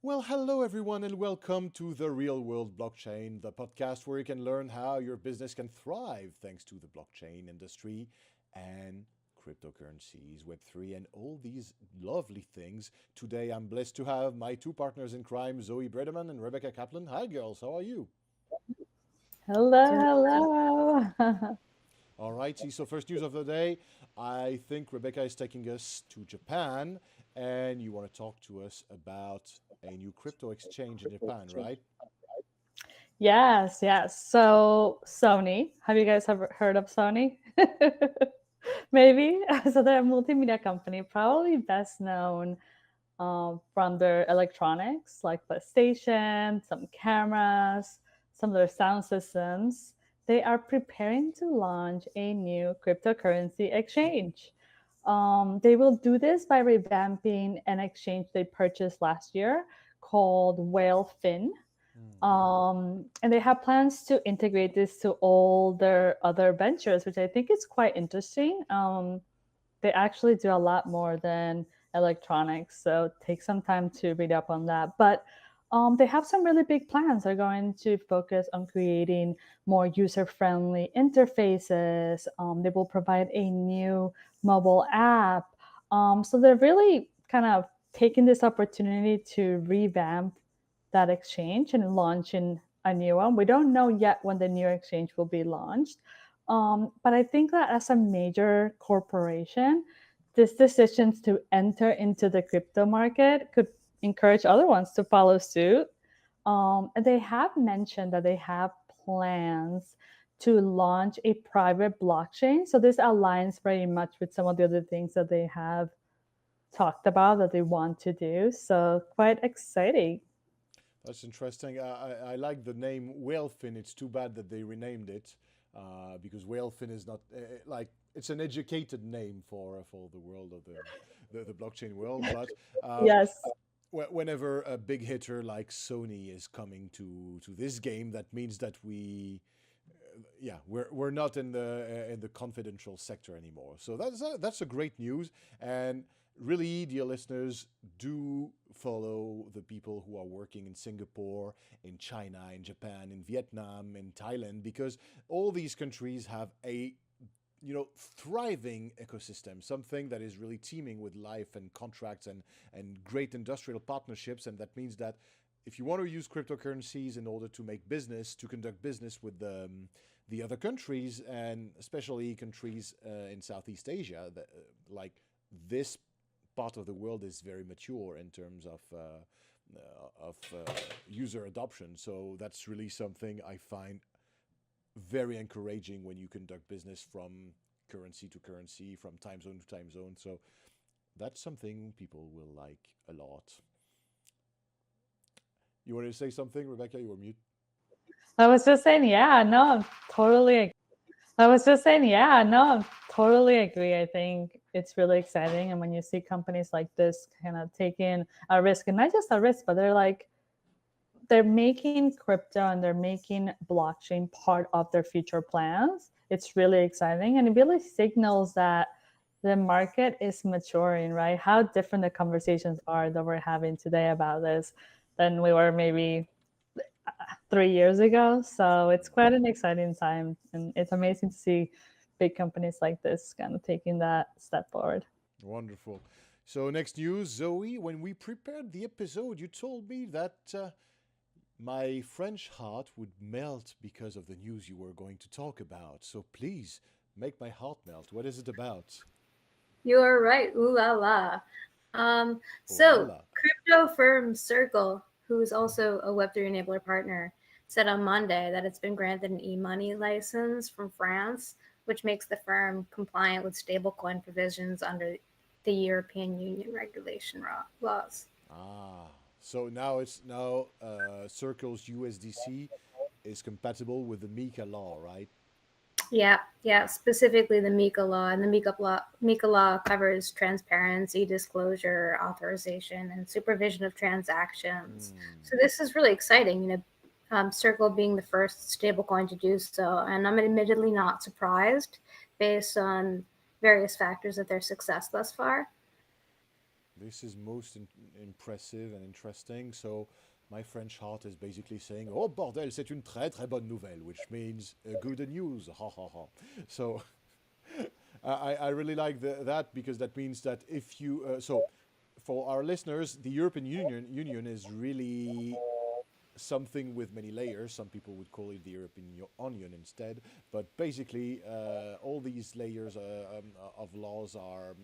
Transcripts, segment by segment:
Well, hello everyone, and welcome to the Real World Blockchain, the podcast where you can learn how your business can thrive thanks to the blockchain industry and cryptocurrencies, Web3, and all these lovely things. Today, I'm blessed to have my two partners in crime, Zoe Bredeman and Rebecca Kaplan. Hi, girls, how are you? Hello, hello. All righty, so first news of the day. I think Rebecca is taking us to Japan, and you want to talk to us about a new crypto exchange in Japan, right? Yes, yes. So, Sony, have you guys ever heard of Sony? Maybe. So, they're a multimedia company, probably best known from their electronics like PlayStation, some cameras, some of their sound systems. They are preparing to launch a new cryptocurrency exchange. They will do this by revamping an exchange they purchased last year called WhaleFin. Hmm. And they have plans to integrate this to all their other ventures, which I think is quite interesting. They actually do a lot more than electronics, so take some time to read up on that. But they have some really big plans. They're going to focus on creating more user-friendly interfaces. They will provide a new mobile app. So they're really kind of taking this opportunity to revamp that exchange and launching a new one. We don't know yet when the new exchange will be launched. But I think that as a major corporation, this decision to enter into the crypto market could encourage other ones to follow suit. And they have mentioned that they have plans to launch a private blockchain. So this aligns very much with some of the other things that they have talked about that they want to do. So quite exciting. That's interesting. I like the name Whalefin. It's too bad that they renamed it because Whalefin is not like it's an educated name for the world of the blockchain world. But um, Yes. whenever a big hitter like Sony is coming to this game, that means that yeah, we're not in the confidential sector anymore. So that's a great news. And really, dear listeners, do follow the people who are working in Singapore, in China, in Japan, in Vietnam, in Thailand, because all these countries have a thriving ecosystem, something that is really teeming with life and contracts and great industrial partnerships. And that means that if you want to use cryptocurrencies in order to make business, to conduct business with the other countries, and especially countries in Southeast Asia, like this part of the world is very mature in terms of user adoption. So that's really something I find very encouraging when you conduct business from currency to currency, from time zone to time zone. So that's something people will like a lot. You wanted to say something, Rebecca? You were mute. I was just saying, yeah, no, I'm totally I was just saying, yeah, no, I totally agree. I think it's really exciting. And when you see companies like this kind of taking a risk, and not just a risk, but they're making crypto and they're making blockchain part of their future plans. It's really exciting. And it really signals that the market is maturing, right? How different the conversations are that we're having today about this than we were maybe 3 years ago. So it's quite an exciting time, and it's amazing to see big companies like this kind of taking that step forward. Wonderful. So next news, Zoe. When we prepared the episode, you told me that my French heart would melt because of the news you were going to talk about. So please make my heart melt. What is it about? You are right. Ooh la la. Oh la So la. crypto firm Circle, who is also a Web3 enabler partner, said on Monday that it's been granted an e-money license from France, which makes the firm compliant with stablecoin provisions under the European Union regulation laws. Ah, so now Circle's USDC is compatible with the MiCA law, right? Yeah, yeah, specifically the MiCA law. And the MiCA law covers transparency, disclosure, authorization, and supervision of transactions. Hmm. So this is really exciting, Circle being the first stablecoin to do so. And I'm admittedly not surprised based on various factors of their success thus far. This is most impressive and interesting. So my French heart is basically saying, "Oh bordel, c'est une très très bonne nouvelle," which means good news. Ha ha ha. So I really like that because that means that if you so for our listeners, the European Union is really something with many layers. Some people would call it the European Onion instead. But basically, all these layers of laws are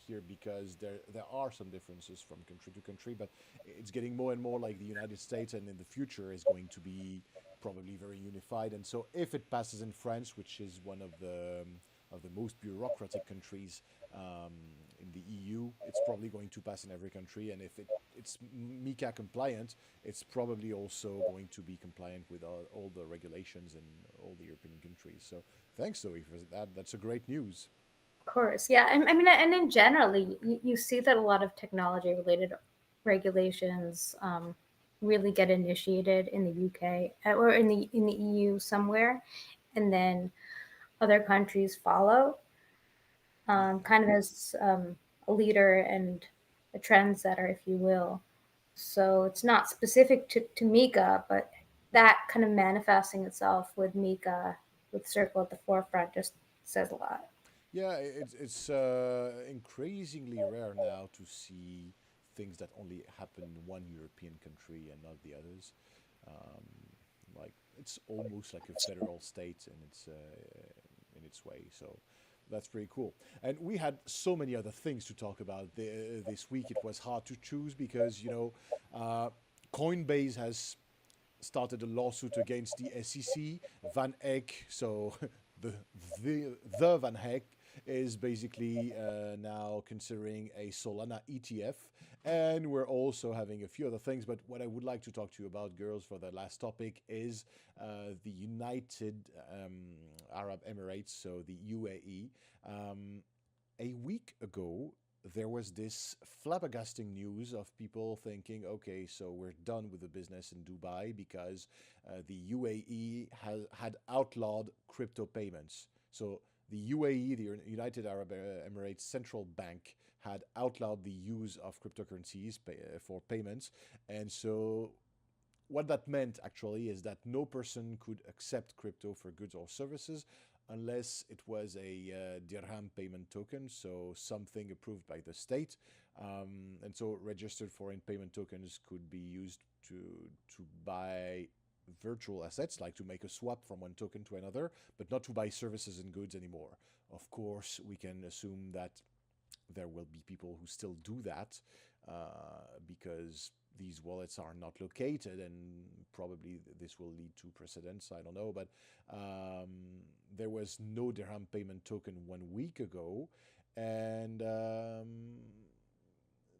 here because there are some differences from country to country. But it's getting more and more like the United States, and in the future is going to be probably very unified. And so, if it passes in France, which is one of the most bureaucratic countries in the EU, it's probably going to pass in every country. And if it's MiCA compliant, it's probably also going to be compliant with all the regulations in all the European countries. So thanks, Zoe, for that. That's a great news. Of course, yeah. I mean, and in generally, you see that a lot of technology-related regulations really get initiated in the UK or in the EU somewhere, and then other countries follow, kind of as a leader and a trendsetter, if you will. So it's not specific to MiCA, but that kind of manifesting itself with MiCA, with Circle at the forefront, just says a lot. Yeah, it's increasingly rare now to see things that only happen in one European country and not the others. Um, like it's almost like a federal state in its way. So that's pretty cool. And we had so many other things to talk about this week. It was hard to choose because Coinbase has started a lawsuit against the SEC. Van Eck, so the the Van Eck is basically now considering a Solana ETF. And we're also having a few other things. But what I would like to talk to you about, girls, for the last topic is the United Arab Emirates, so the UAE. A week ago, there was this flabbergasting news of people thinking, okay, so we're done with the business in Dubai because the UAE had outlawed crypto payments. So the UAE, the United Arab Emirates Central Bank, had outlawed the use of cryptocurrencies for payments. And so what that meant actually is that no person could accept crypto for goods or services unless it was a dirham payment token, so something approved by the state. And so registered foreign payment tokens could be used to buy virtual assets, like to make a swap from one token to another, but not to buy services and goods anymore. Of course, we can assume that there will be people who still do that because these wallets are not located, and probably this will lead to precedents. I don't know, but there was no dirham payment token 1 week ago, and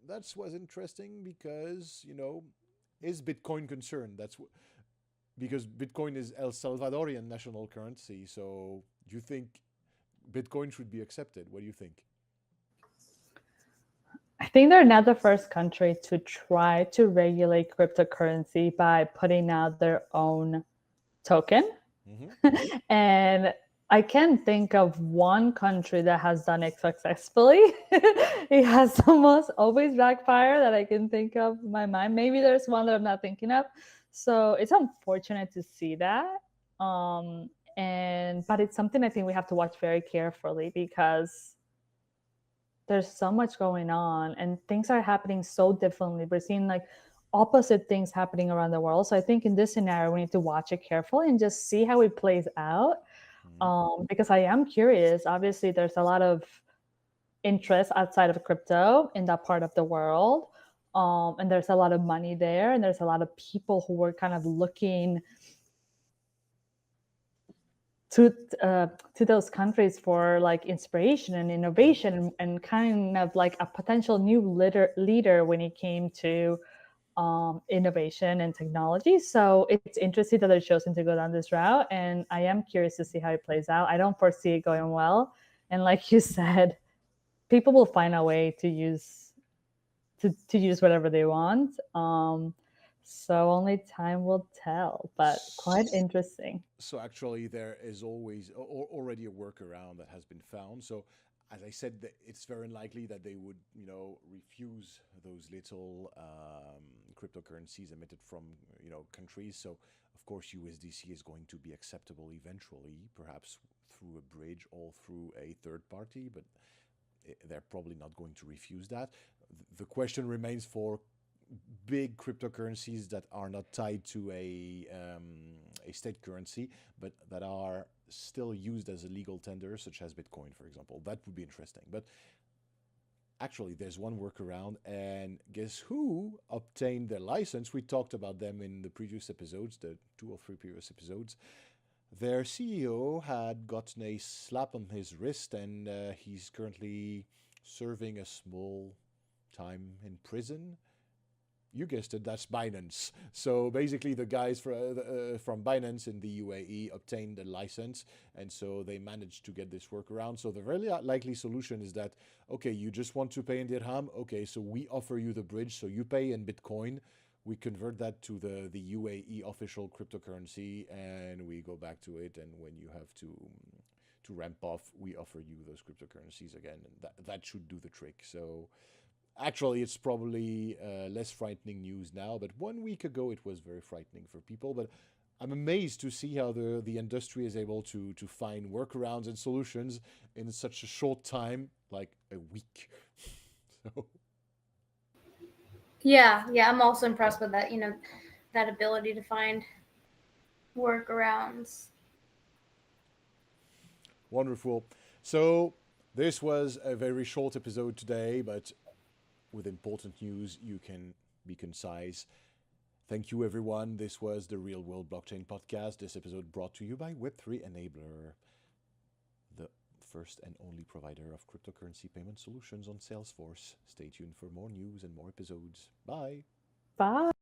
that was interesting because is Bitcoin concerned? Because Bitcoin is El Salvadorian national currency. So do you think Bitcoin should be accepted? What do you think? I think they're not the first country to try to regulate cryptocurrency by putting out their own token. Mm-hmm. And I can think of one country that has done it successfully. It has almost always backfired that I can think of in my mind. Maybe there's one that I'm not thinking of. So it's unfortunate to see that. But it's something I think we have to watch very carefully because there's so much going on and things are happening so differently. We're seeing like opposite things happening around the world. So I think in this scenario, we need to watch it carefully and just see how it plays out. Because I am curious. Obviously, there's a lot of interest outside of crypto in that part of the world. And there's a lot of money there. And there's a lot of people who were kind of looking to those countries for like inspiration and innovation and kind of like a potential new leader when it came to innovation and technology. So it's interesting that they're chosen to go down this route, and I am curious to see how it plays out. I don't foresee it going well, and like you said, people will find a way to use whatever they want. So only time will tell, but quite interesting. So actually, there is always already a workaround that has been found. So as I said, it's very unlikely that they would, refuse those little cryptocurrencies emitted from, countries. So, of course, USDC is going to be acceptable eventually, perhaps through a bridge or through a third party, but they're probably not going to refuse that. The question remains for big cryptocurrencies that are not tied to a state currency, but that are still used as a legal tender, such as Bitcoin, for example. That would be interesting. But actually, there's one workaround, and guess who obtained their license? We talked about them in the previous episodes, the 2 or 3 previous episodes. Their CEO had gotten a slap on his wrist, and he's currently serving a small time in prison. You guessed it, that's Binance. So basically the guys from Binance in the UAE obtained a license, and so they managed to get this workaround. So the very likely solution is that, okay, you just want to pay in dirham, okay, so we offer you the bridge, so you pay in Bitcoin, we convert that to the UAE official cryptocurrency, and we go back to it, and when you have to ramp off, we offer you those cryptocurrencies again, and that should do the trick. So actually, it's probably less frightening news now, but 1 week ago it was very frightening for people. But I'm amazed to see how the industry is able to find workarounds and solutions in such a short time, like a week. So Yeah, I'm also impressed with that, that ability to find workarounds. wonderful. So this was a very short episode today, but with important news, you can be concise. Thank you, everyone. This was the Real World Blockchain Podcast. This episode brought to you by Web3 Enabler, the first and only provider of cryptocurrency payment solutions on Salesforce. Stay tuned for more news and more episodes. Bye. Bye.